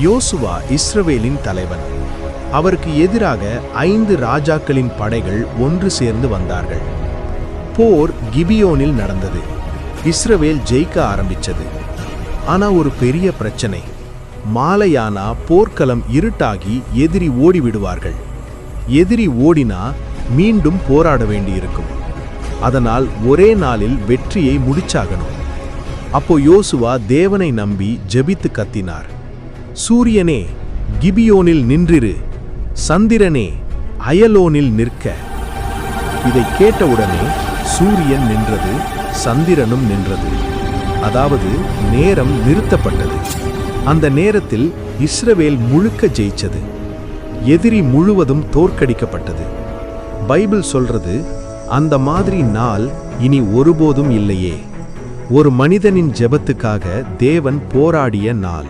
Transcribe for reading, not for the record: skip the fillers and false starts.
யோசுவா இஸ்ரவேலின் தலைவன். அவருக்கு எதிராக 5 ராஜாக்களின் படைகள் ஒன்று சேர்ந்து வந்தார்கள். போர் கிபியோனில் நடந்தது. இஸ்ரவேல் ஜெயிக்க ஆரம்பிச்சது. ஆனா ஒரு பெரிய பிரச்சனை. மாலையானா போர்க்களம் இருட்டாகி எதிரி ஓடிவிடுவார்கள். எதிரி ஓடினா மீண்டும் போராட வேண்டியிருக்கும். அதனால் ஒரே நாளில் வெற்றியை முடிச்சாகணும். அப்போ யோசுவா தேவனை நம்பி ஜெபித்து கத்தினார். சூரியனே, கிபியோனில் நின்றிரு, சந்திரனே, அயலோனில் நிற்க. இதை கேட்டவுடனே சூரியன் நின்றது, சந்திரனும் நின்றது. அதாவது நேரம் நிறுத்தப்பட்டது. அந்த நேரத்தில் இஸ்ரவேல் முழுக்க ஜெயிச்சது. எதிரி முழுவதும் தோற்கடிக்கப்பட்டது. பைபிள் சொல்றது, அந்த மாதிரி நாள் இனி ஒருபோதும் இல்லையே. ஒரு மனிதனின் ஜெபத்துக்காக தேவன் போராடிய நாள்.